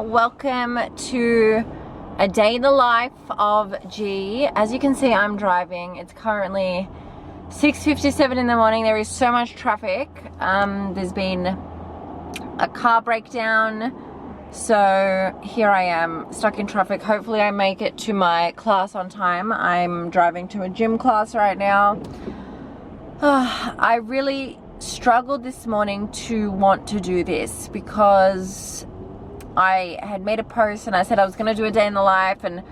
welcome to a day in the life of G. As you can see, I'm driving. It's currently 6:57 in the morning. There is so much traffic. There's been a car breakdown, so here I am stuck in traffic. Hopefully I make it to my class on time. I'm driving to a gym class right now. I really struggled this morning to want to do this because I had made a post and I said I was going to do a day in the life, and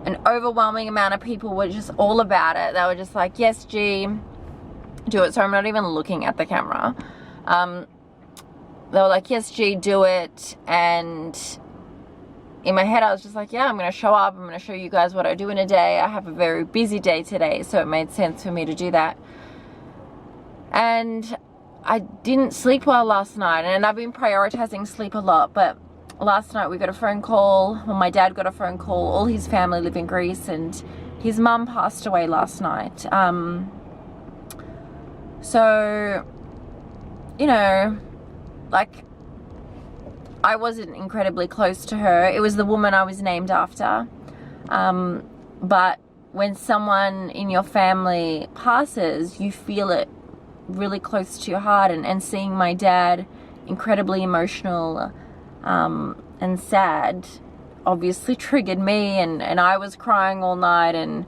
an overwhelming amount of people were just all about it. They were just like, yes, G, do it. So I'm not even looking at the camera. They were like, yes, G, do it. And in my head I was just like, yeah, I'm going to show up. I'm going to show you guys what I do in a day. I have a very busy day today, so it made sense for me to do that. And I didn't sleep well last night, and I've been prioritizing sleep a lot, but last night we got a phone call, well, my dad got a phone call. All his family live in Greece, and his mum passed away last night. So, you know, like, I wasn't incredibly close to her. It was the woman I was named after. But when someone in your family passes, you feel it really close to your heart, and seeing my dad incredibly emotional and sad obviously triggered me, and I was crying all night, and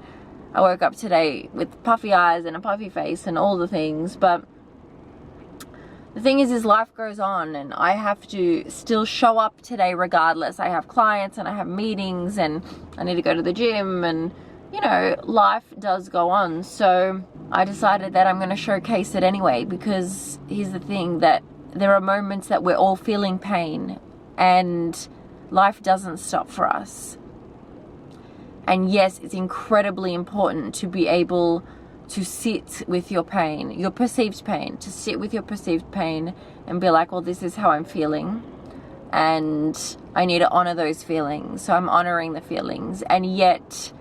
I woke up today with puffy eyes and a puffy face and all the things. But the thing is life goes on, and I have to still show up today regardless. I have clients and I have meetings and I need to go to the gym, and you know, life does go on. So I decided that I'm going to showcase it anyway, because here's the thing, that there are moments that we're all feeling pain, and life doesn't stop for us. And yes, it's incredibly important to be able to sit with your pain, your perceived pain, to sit with your perceived pain and be like, well, this is how I'm feeling, and I need to honor those feelings. So I'm honoring the feelings, and yet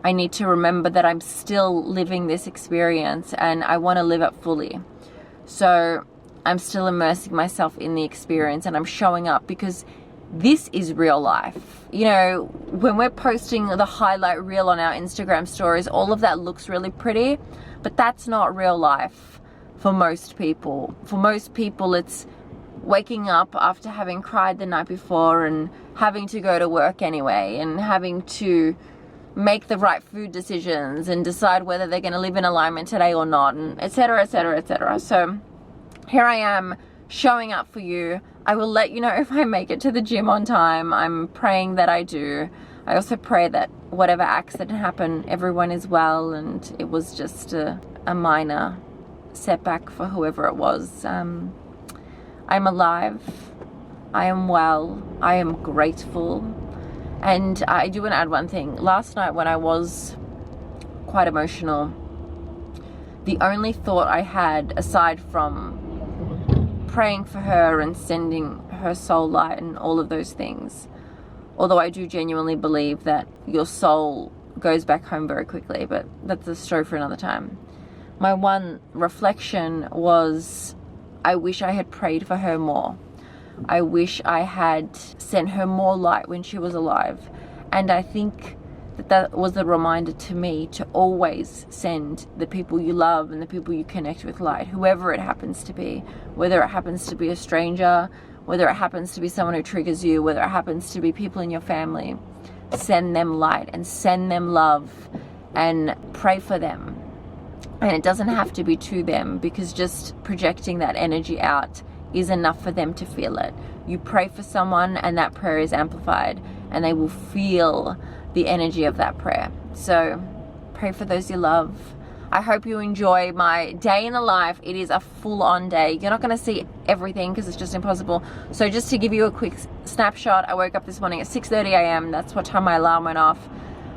I need to remember that I'm still living this experience and I want to live it fully. So I'm still immersing myself in the experience, and I'm showing up, because this is real life. You know, when we're posting the highlight reel on our Instagram stories, all of that looks really pretty, but that's not real life for most people. For most people, it's waking up after having cried the night before and having to go to work anyway, and having to make the right food decisions and decide whether they're going to live in alignment today or not, and etc, etc, etc. So here I am showing up for you. I will let you know if I make it to the gym on time. I'm praying that I do. I also pray that whatever accident happened, everyone is well, and it was just a minor setback for whoever it was. I'm alive. I am well. I am grateful. And I do want to add one thing. Last night when I was quite emotional, the only thought I had, aside from praying for her and sending her soul light and all of those things, although I do genuinely believe that your soul goes back home very quickly, but that's a story for another time. My one reflection was, I wish I had prayed for her more. I wish I had sent her more light when she was alive. And I think that was a reminder to me to always send the people you love and the people you connect with light, whoever it happens to be. Whether it happens to be a stranger, whether it happens to be someone who triggers you, whether it happens to be people in your family, send them light and send them love and pray for them. And it doesn't have to be to them, because just projecting that energy out is enough for them to feel it. You pray for someone and that prayer is amplified, and they will feel the energy of that prayer. So pray for those you love. I hope you enjoy my day in the life. It is a full-on day. You're not going to see everything because it's just impossible. So just to give you a quick snapshot, I woke up this morning at 6:30 a.m. That's what time my alarm went off.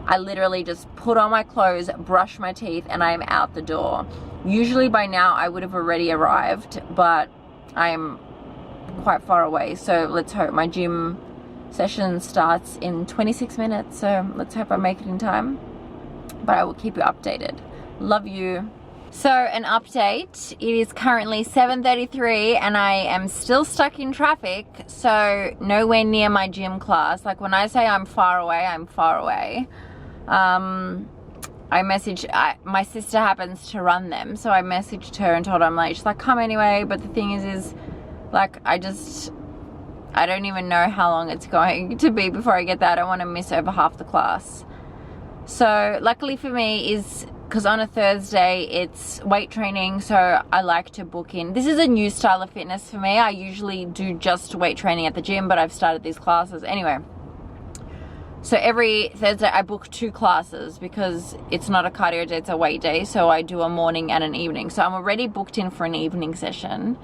I literally just put on my clothes, brushed my teeth, and I am out the door. Usually by now I would have already arrived, but I'm quite far away, so let's hope. My gym session starts in 26 minutes, so let's hope I make it in time, but I will keep you updated. Love you. So an update, it is currently 7:33 and I am still stuck in traffic, so nowhere near my gym class. Like when I say I'm far away, I'm far away. My sister happens to run them, so I messaged her and told her I'm late. She's like, come anyway, but the thing is like I don't even know how long it's going to be before I get there. I don't want to miss over half the class. So luckily for me is because on a Thursday it's weight training, so I like to book in. This is a new style of fitness for me. I usually do just weight training at the gym, but I've started these classes anyway. So every Thursday I book 2 classes because it's not a cardio day, it's a weight day. So I do a morning and an evening. So I'm already booked in for an evening session.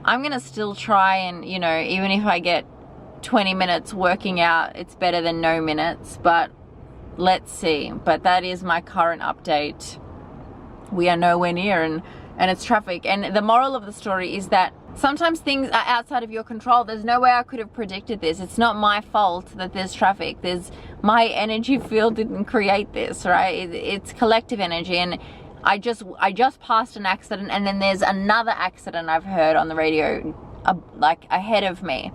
I'm gonna still try and, you know, even if I get 20 minutes working out, it's better than no minutes, but let's see. But that is my current update. We are nowhere near, and it's traffic. And the moral of the story is that sometimes things are outside of your control. There's no way I could have predicted this. It's not my fault that there's traffic. My energy field didn't create this, right? It's collective energy. And I just passed an accident, and then there's another accident I've heard on the radio like ahead of me.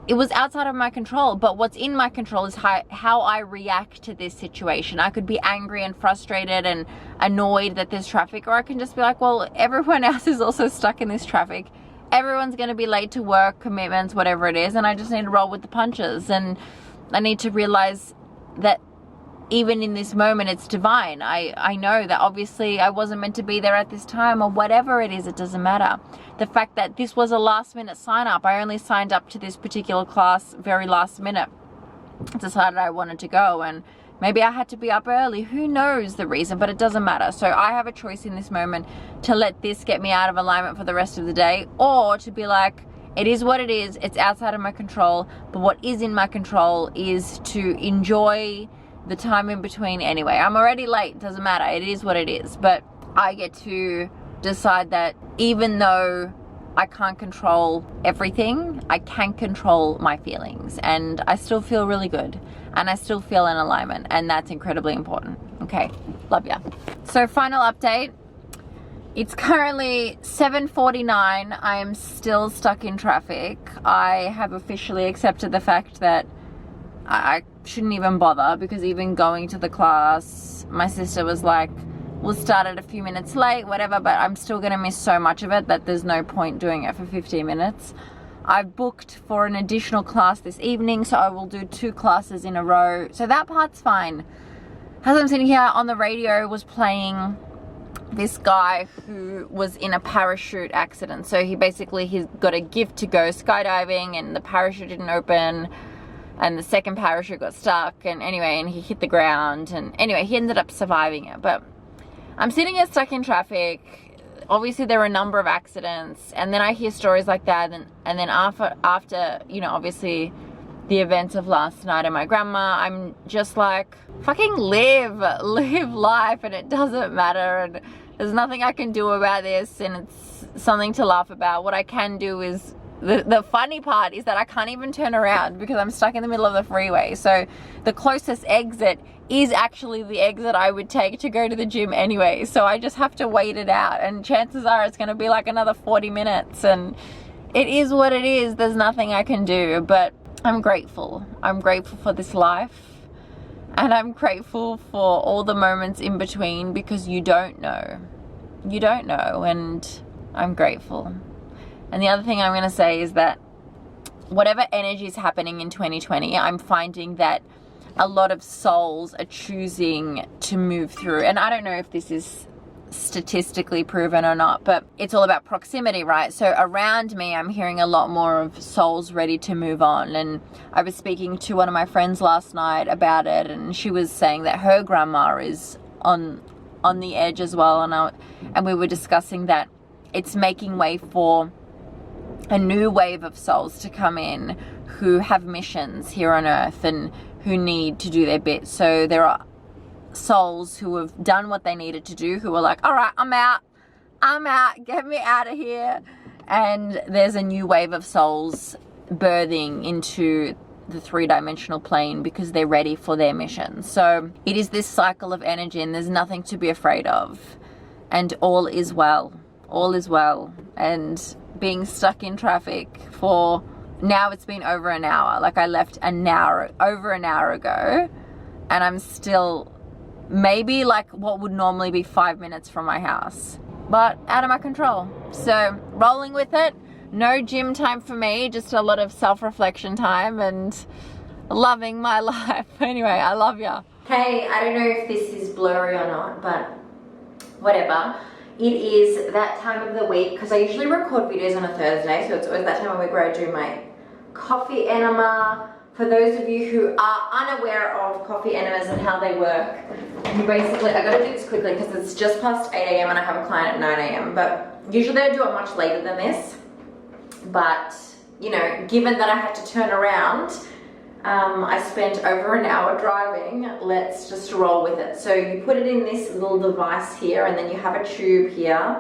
It was outside of my control, but what's in my control is how I react to this situation. I could be angry and frustrated and annoyed that there's traffic, or I can just be like, well, everyone else is also stuck in this traffic. Everyone's going to be late to work, commitments, whatever it is, and I just need to roll with the punches. And I need to realize that even in this moment, it's divine. I know that obviously I wasn't meant to be there at this time, or whatever it is, it doesn't matter. The fact that this was a last minute sign up, I only signed up to this particular class very last minute, decided I wanted to go, and maybe I had to be up early. Who knows the reason, but it doesn't matter. So I have a choice in this moment to let this get me out of alignment for the rest of the day, or to be like, it is what it is, it's outside of my control, but what is in my control is to enjoy the time in between anyway. I'm already late, doesn't matter, it is what it is. But I get to decide that even though I can't control everything, I can control my feelings, and I still feel really good, and I still feel in alignment, and that's incredibly important. Okay, love ya. So final update, it's currently 7:49. I am still stuck in traffic. I have officially accepted the fact that I shouldn't even bother, because even going to the class, my sister was like, we'll start at a few minutes late, whatever, but I'm still gonna miss so much of it that there's no point doing it for 15 minutes. I've booked for an additional class this evening, so I will do 2 classes in a row. So that part's fine. As I'm sitting here on the radio, was playing this guy who was in a parachute accident. So he's got a gift to go skydiving, and the parachute didn't open, and the second parachute got stuck, and he hit the ground, and anyway, he ended up surviving it. But I'm sitting here stuck in traffic. Obviously there are a number of accidents, and then I hear stories like that, and then after you know, obviously the events of last night and my grandma, I'm just like, fucking live life, and it doesn't matter, and there's nothing I can do about this, and it's something to laugh about. What I can do is, the funny part is that I can't even turn around because I'm stuck in the middle of the freeway. So the closest exit is actually the exit I would take to go to the gym anyway. So I just have to wait it out, and chances are it's going to be like another 40 minutes, and it is what it is. There's nothing I can do, but I'm grateful. I'm grateful for this life, and I'm grateful for all the moments in between, because you don't know, and I'm grateful. And the other thing I'm going to say is that whatever energy is happening in 2020, I'm finding that a lot of souls are choosing to move through. And I don't know if this is statistically proven or not, but it's all about proximity, right? So around me, I'm hearing a lot more of souls ready to move on. And I was speaking to one of my friends last night about it, and she was saying that her grandma is on the edge as well. And we were discussing that it's making way for a new wave of souls to come in who have missions here on earth and who need to do their bit. So there are souls who have done what they needed to do, who are like, all right, I'm out, get me out of here. And there's a new wave of souls birthing into the 3-dimensional plane because they're ready for their mission. So it is this cycle of energy, and there's nothing to be afraid of. and all is well. All is well. And being stuck in traffic for, now it's been over an hour. Like I left over an hour ago, and I'm still maybe like what would normally be 5 minutes from my house, but out of my control. So rolling with it. No gym time for me, just a lot of self-reflection time and loving my life. Anyway, I love ya. Hey, I don't know if this is blurry or not, but whatever. It is that time of the week, because I usually record videos on a Thursday, so it's always that time of week where I do my coffee enema. For those of you who are unaware of coffee enemas and how they work, you basically, I gotta do this quickly because it's just past 8 a.m. and I have a client at 9 a.m. But usually I do it much later than this. But, you know, given that I had to turn around, I spent over an hour driving. Let's just roll with it. So you put it in this little device here, and then you have a tube here,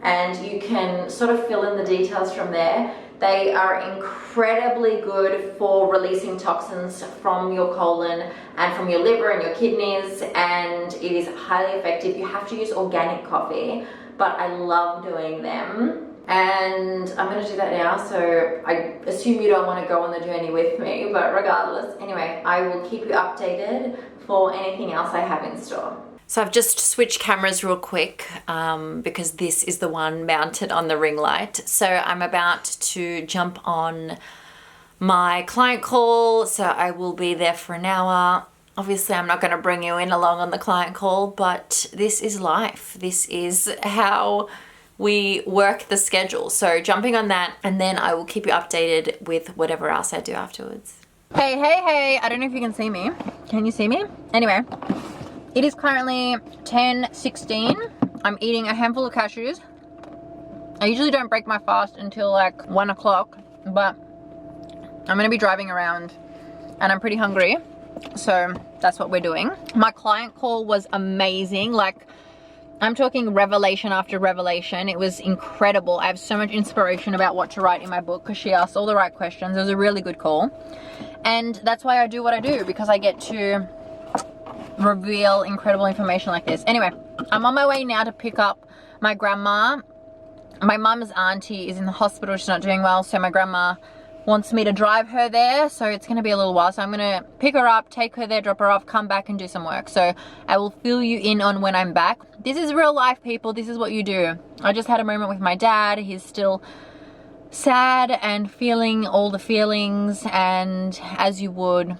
and you can sort of fill in the details from there. They are incredibly good for releasing toxins from your colon and from your liver and your kidneys, and it is highly effective. You have to use organic coffee, but I love doing them. And I'm going to do that now, so I assume you don't want to go on the journey with me, but regardless, anyway, I will keep you updated for anything else I have in store. So I've just switched cameras real quick because this is the one mounted on the ring light. So I'm about to jump on my client call, so I will be there for an hour. Obviously, I'm not going to bring you in along on the client call, but this is life. This is how we work the schedule. So jumping on that, and then I will keep you updated with whatever else I do afterwards. Hey, hey, hey, I don't know if you can see me. Can you see me? Anyway, it is currently 10:16. I'm eating a handful of cashews. I usually don't break my fast until like 1 o'clock, but I'm gonna be driving around and I'm pretty hungry. So that's what we're doing. My client call was amazing. Like, I'm talking revelation after revelation. It was incredible. I have so much inspiration about what to write in my book because she asked all the right questions. It was a really good call. And that's why I do what I do, because I get to reveal incredible information like this. Anyway, I'm on my way now to pick up my grandma. My mum's auntie is in the hospital. She's not doing well, so my grandma wants me to drive her there, so it's going to be a little while. So I'm going to pick her up, take her there, drop her off, come back and do some work. So I will fill you in on when I'm back. This is real life, people. This is what you do. I just had a moment with my dad. He's still sad and feeling all the feelings, and as you would.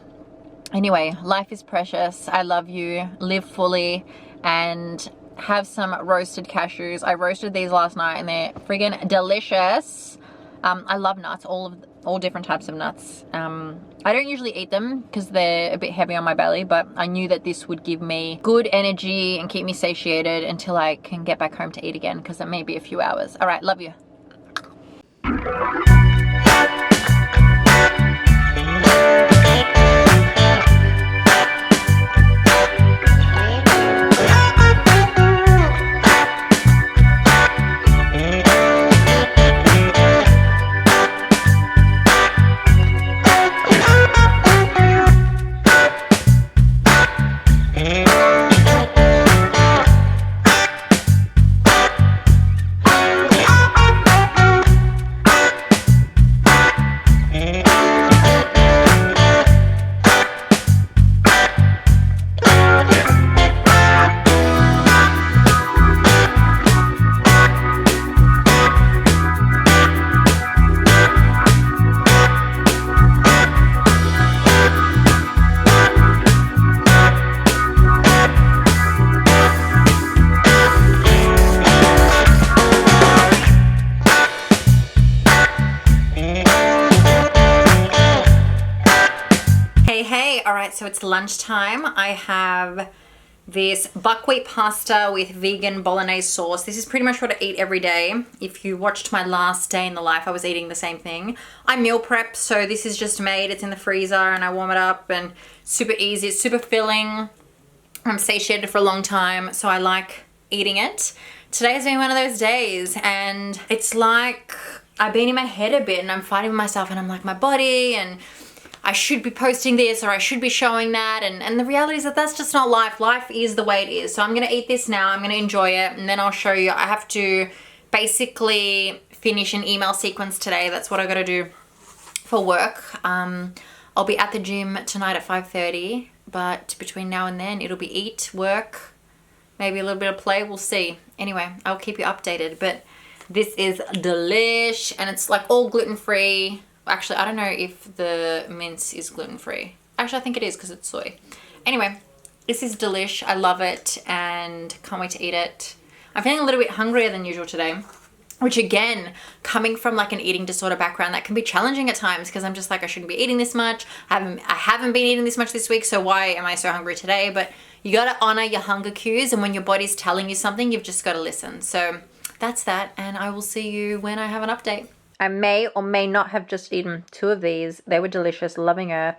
Anyway, life is precious. I love you. Live fully and have some roasted cashews. I roasted these last night and they're friggin' delicious. I love nuts, all different types of nuts. I don't usually eat them because they're a bit heavy on my belly, but I knew that this would give me good energy and keep me satiated until I can get back home to eat again, because it may be a few hours. All right, love you. So it's lunchtime. I have this buckwheat pasta with vegan bolognese sauce. This is pretty much what I eat every day. If you watched my last day in the life, I was eating the same thing. I meal prep, so this is just made. It's in the freezer and I warm it up, and super easy. It's super filling. I'm satiated for a long time, so I like eating it. Today has been one of those days, and it's like I've been in my head a bit and I'm fighting with myself, and I'm like, my body, and I should be posting this or I should be showing that. And the reality is that that's just not life. Life is the way it is. So I'm going to eat this now. I'm going to enjoy it. And then I'll show you. I have to basically finish an email sequence today. That's what I got to do for work. I'll be at the gym tonight at 5:30. But between now and then, it'll be eat, work, maybe a little bit of play. We'll see. Anyway, I'll keep you updated. But this is delish. And it's like all gluten-free. Actually, I don't know if the mince is gluten-free. Actually, I think it is because it's soy. Anyway, this is delish. I love it and can't wait to eat it. I'm feeling a little bit hungrier than usual today, which again, coming from like an eating disorder background, that can be challenging at times because I'm just like, I shouldn't be eating this much. I haven't been eating this much this week, so why am I so hungry today? But you got to honor your hunger cues, and when your body's telling you something, you've just got to listen. So that's that, and I will see you when I have an update. I may or may not have just eaten 2 of these. They were delicious. Loving Earth.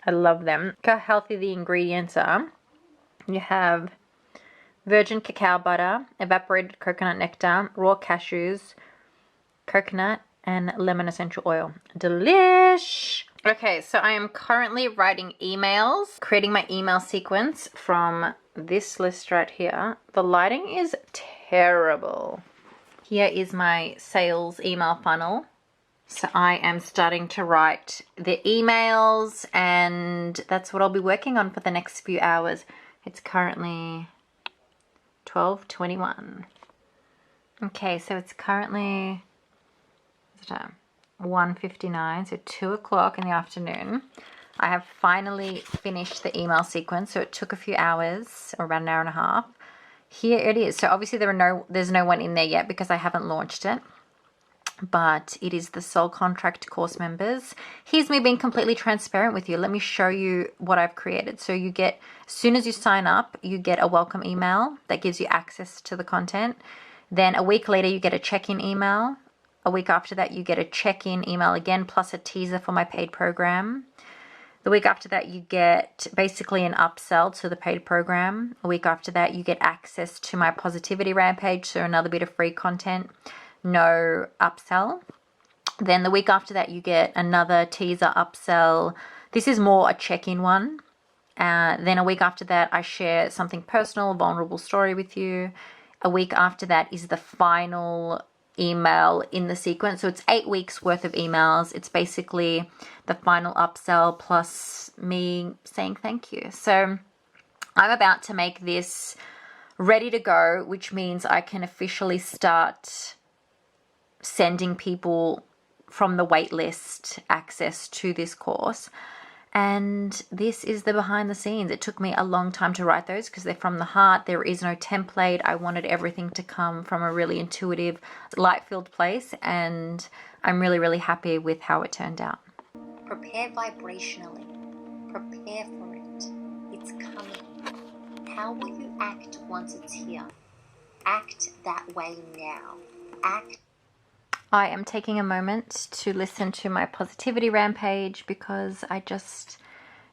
I love them. Look how healthy the ingredients are. You have virgin cacao butter, evaporated coconut nectar, raw cashews, coconut, and lemon essential oil. Delish! Okay, so I am currently writing emails, creating my email sequence from this list right here. The lighting is terrible. Here is my sales email funnel. So I am starting to write the emails, and that's what I'll be working on for the next few hours. It's currently 12:21. Okay, so it's currently 1:59, so 2 o'clock in the afternoon. I have finally finished the email sequence, so it took a few hours, or about an hour and a half. Here it is. So obviously there's no one in there yet because I haven't launched it. But it is the Soul Contract course members. Here's me being completely transparent with you. Let me show you what I've created. So you get, as soon as you sign up, you get a welcome email that gives you access to the content. Then a week later, you get a check-in email. A week after that, you get a check-in email again, plus a teaser for my paid program. The week after that, you get basically an upsell to the paid program. A week after that, you get access to my Positivity Rampage, so another bit of free content, no upsell. Then the week after that, you get another teaser upsell. This is more a check-in one. Then a week after that, I share something personal, a vulnerable story with you. A week after that is the final email in the sequence. So it's 8 weeks worth of emails. It's basically the final upsell plus me saying thank you. So I'm about to make this ready to go, which means I can officially start sending people from the wait list access to this course. And this is the behind the scenes. It took me a long time to write those because they're from the heart. There is no template. I wanted everything to come from a really intuitive, light-filled place, and I'm really, really happy with how it turned out. Prepare vibrationally. Prepare for it. It's coming. How will you act once it's here? Act that way now. Act. I am taking a moment to listen to my Positivity Rampage because I just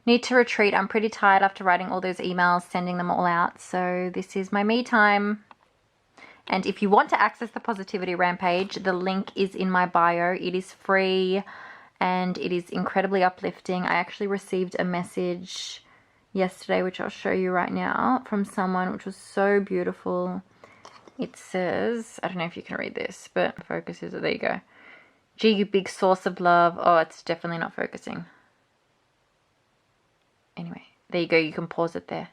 need to retreat. I'm pretty tired after writing all those emails, sending them all out. So this is my me time. And if you want to access the Positivity Rampage, the link is in my bio. It is free and it is incredibly uplifting. I actually received a message yesterday, which I'll show you right now, from someone, which was so beautiful. It says, I don't know if you can read this, but focuses, there you go. Gee, you big source of love. Oh, it's definitely not focusing. Anyway, there you go. You can pause it there.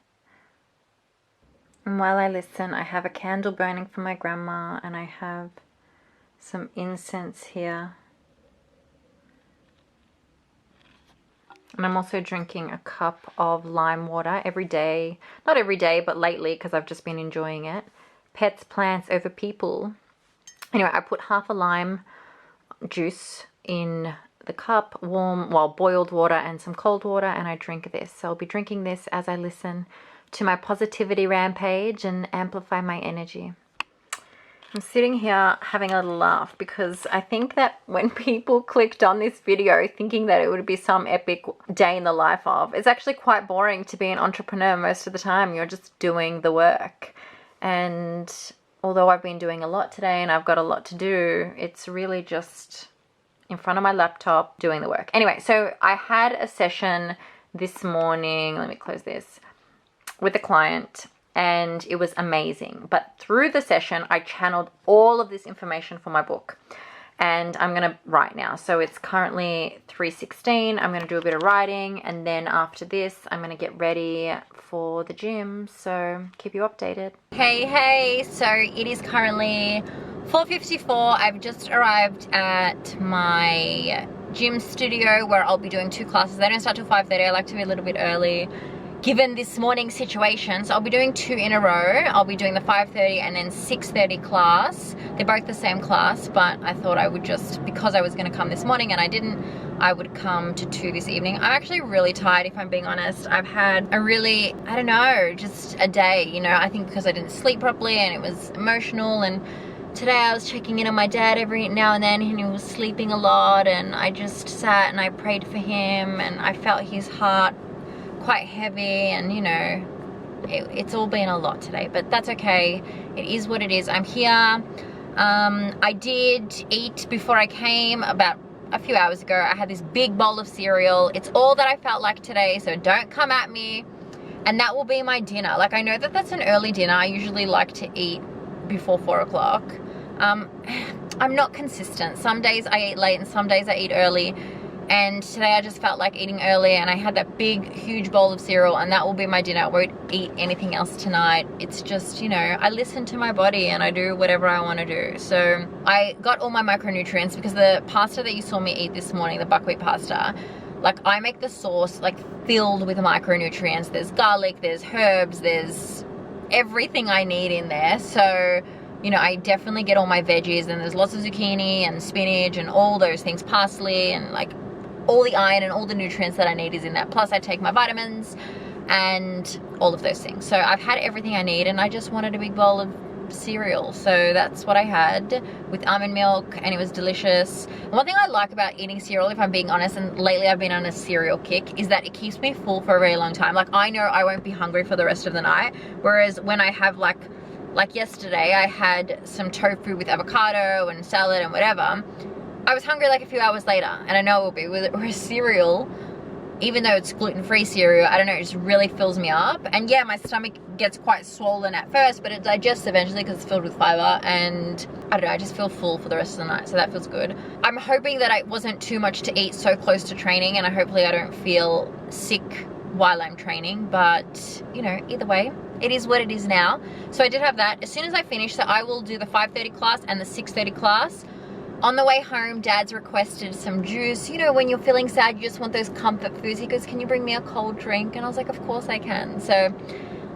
And while I listen, I have a candle burning for my grandma, and I have some incense here. And I'm also drinking a cup of lime water every day. Not every day, but lately, because I've just been enjoying it. Pets, plants over people. Anyway, I put half a lime juice in the cup, warm, well, boiled water and some cold water, and I drink this. So I'll be drinking this as I listen to my Positivity Rampage and amplify my energy. I'm sitting here having a little laugh because I think that when people clicked on this video thinking that it would be some epic day in the life of, it's actually quite boring to be an entrepreneur most of the time. You're just doing the work. And although I've been doing a lot today and I've got a lot to do, it's really just in front of my laptop doing the work. Anyway, so I had a session this morning, let me close this, with a client, and it was amazing. But through the session, I channeled all of this information for my book. And I'm going to write now. So it's currently 3:16. I'm going to do a bit of writing. And then after this, I'm going to get ready for the gym. So keep you updated. Hey. So it is currently 4:54. I've just arrived at my gym studio where I'll be doing 2 classes. They don't start till 5:30. I like to be a little bit early given this morning situation. So I'll be doing 2 in a row. I'll be doing the 5:30 and then 6:30 class. They're both the same class, but I thought I would just, because I was going to come this morning and I didn't, I would come to 2 this evening. I'm actually really tired, if I'm being honest. I've had a really, I don't know, just a day, you know, I think because I didn't sleep properly and it was emotional. And today I was checking in on my dad every now and then, and he was sleeping a lot, and I just sat and I prayed for him, and I felt his heart quite heavy, and you know, it's all been a lot today, but that's okay. It is what it is. I'm here. I did eat before I came about a few hours ago. I had this big bowl of cereal. It's all that I felt like today, so don't come at me. And that will be my dinner. Like, I know that that's an early dinner. I usually like to eat before 4 o'clock. I'm not consistent. Some days I eat late and some days I eat early. And today I just felt like eating early, and I had that big, huge bowl of cereal, and that will be my dinner. I won't eat anything else tonight. It's just, you know, I listen to my body and I do whatever I want to do. So I got all my micronutrients because the pasta that you saw me eat this morning, the buckwheat pasta, like I make the sauce like filled with micronutrients. There's garlic, there's herbs, there's everything I need in there. So, you know, I definitely get all my veggies, and there's lots of zucchini and spinach and all those things, parsley, and like all the iron and all the nutrients that I need is in that. Plus I take my vitamins and all of those things. So I've had everything I need, and I just wanted a big bowl of cereal. So that's what I had with almond milk, and it was delicious. And one thing I like about eating cereal, if I'm being honest, and lately I've been on a cereal kick, is that it keeps me full for a very long time. Like, I know I won't be hungry for the rest of the night. Whereas when I have like yesterday, I had some tofu with avocado and salad and whatever, I was hungry like a few hours later, and I know it will be with cereal, even though it's gluten-free cereal, I don't know, it just really fills me up. And yeah, my stomach gets quite swollen at first, but it digests eventually because it's filled with fiber, and I don't know, I just feel full for the rest of the night, so that feels good. I'm hoping that it wasn't too much to eat so close to training, and hopefully I don't feel sick while I'm training, but you know, either way, it is what it is now. So I did have that. As soon as I finish, so I will do the 5:30 class and the 6:30 class. On the way home, Dad's requested some juice. You know, when you're feeling sad, you just want those comfort foods. He goes, can you bring me a cold drink? And I was like, of course I can. So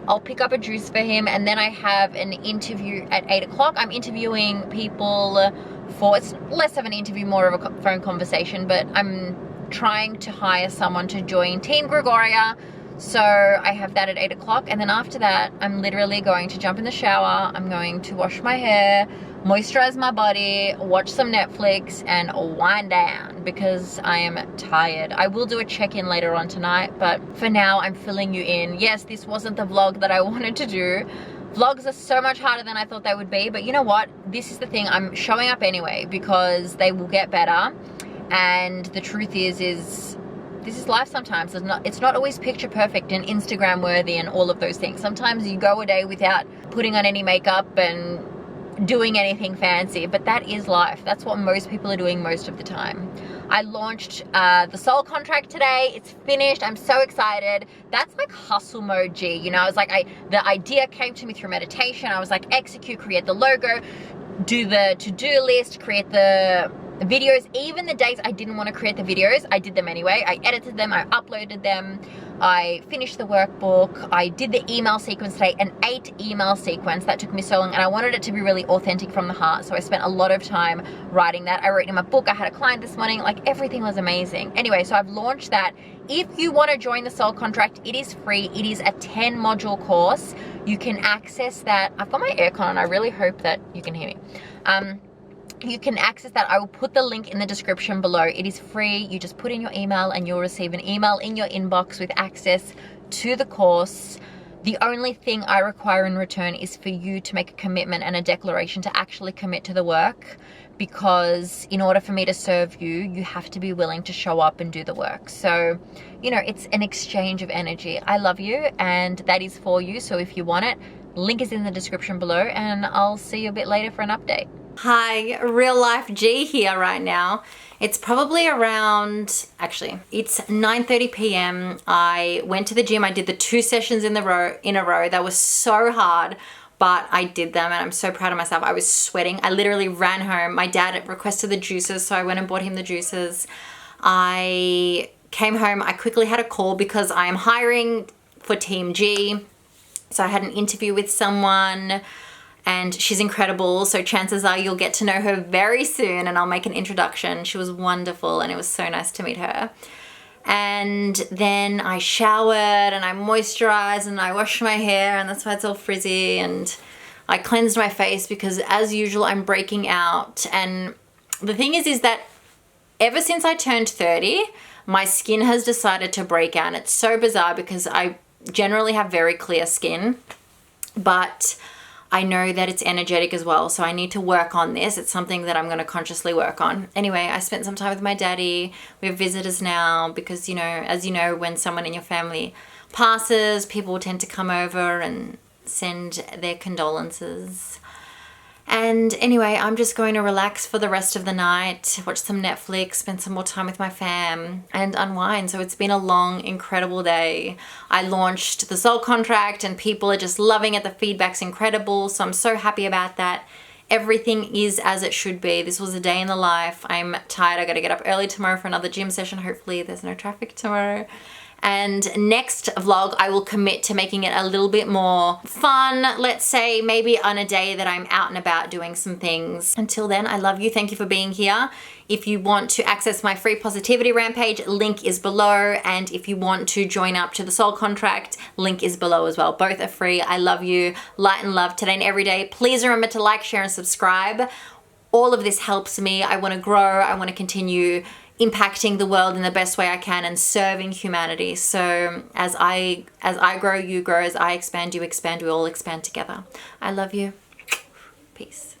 I'll pick up a juice for him, and then I have an interview at 8 o'clock. I'm interviewing people for, it's less of an interview, more of a phone conversation, but I'm trying to hire someone to join Team Gregoria. So I have that at 8 o'clock, and then after that, I'm literally going to jump in the shower. I'm going to wash my hair, moisturize my body, watch some Netflix, and wind down because I am tired. I will do a check-in later on tonight, but for now, I'm filling you in. Yes, this wasn't the vlog that I wanted to do. Vlogs are so much harder than I thought they would be, but you know what? This is the thing. I'm showing up anyway because they will get better, and the truth is this is life sometimes. It's not always picture perfect and Instagram worthy and all of those things. Sometimes you go a day without putting on any makeup and doing anything fancy, but that is life. That's what most people are doing most of the time. I launched the soul contract today. It's finished. I'm so excited. That's like hustle mode, G. You know, I was like, the idea came to me through meditation. I was like, execute, create the logo, do the to-do list, create the videos. Even the days I didn't want to create the videos, I did them anyway. I edited them, I uploaded them, I finished the workbook, I did the email sequence today, an 8 email sequence that took me so long, and I wanted it to be really authentic from the heart, so I spent a lot of time writing that. I wrote in my book, I had a client this morning, like everything was amazing. Anyway, so I've launched that. If you want to join the soul contract, it is free. It is a 10 module course. You can access that. I've got my aircon on, I really hope that you can hear me. You can access that. I will put the link in the description below. It is free. You just put in your email and you'll receive an email in your inbox with access to the course. The only thing I require in return is for you to make a commitment and a declaration to actually commit to the work, because in order for me to serve you, you have to be willing to show up and do the work. So, you know, it's an exchange of energy. I love you, and that is for you. So if you want it, link is in the description below, and I'll see you a bit later for an update. Hi, real life G here right now. It's probably around, actually, it's 9:30 p.m. I went to the gym. I did the 2 sessions in a row. That was so hard, but I did them and I'm so proud of myself. I was sweating. I literally ran home. My dad requested the juices, so I went and bought him the juices. I came home. I quickly had a call because I am hiring for Team G. So I had an interview with someone, and she's incredible. So chances are you'll get to know her very soon, and I'll make an introduction. She was wonderful and it was so nice to meet her. And then I showered and I moisturized and I washed my hair, and that's why it's all frizzy, and I cleansed my face because as usual I'm breaking out. And the thing is that ever since I turned 30, my skin has decided to break out. It's so bizarre because I generally have very clear skin, but I know that it's energetic as well, so I need to work on this. It's something that I'm going to consciously work on. Anyway, I spent some time with my daddy. We have visitors now because, you know, as you know, when someone in your family passes, people tend to come over and send their condolences. And anyway, I'm just going to relax for the rest of the night, watch some Netflix, spend some more time with my fam, and unwind. So it's been a long, incredible day. I launched the Soul Contract and people are just loving it. The feedback's incredible. So I'm so happy about that. Everything is as it should be. This was a day in the life. I'm tired. I got to get up early tomorrow for another gym session. Hopefully there's no traffic tomorrow. And next vlog, I will commit to making it a little bit more fun. Let's say maybe on a day that I'm out and about doing some things. Until then, I love you. Thank you for being here. If you want to access my free Positivity Rampage, link is below. And if you want to join up to the Soul Contract, link is below as well. Both are free. I love you. Light and love today and every day. Please remember to like, share, and subscribe. All of this helps me. I want to grow. I want to continue impacting the world in the best way I can and serving humanity. So as I grow, you grow. As I expand, you expand. We all expand together. I love you. Peace.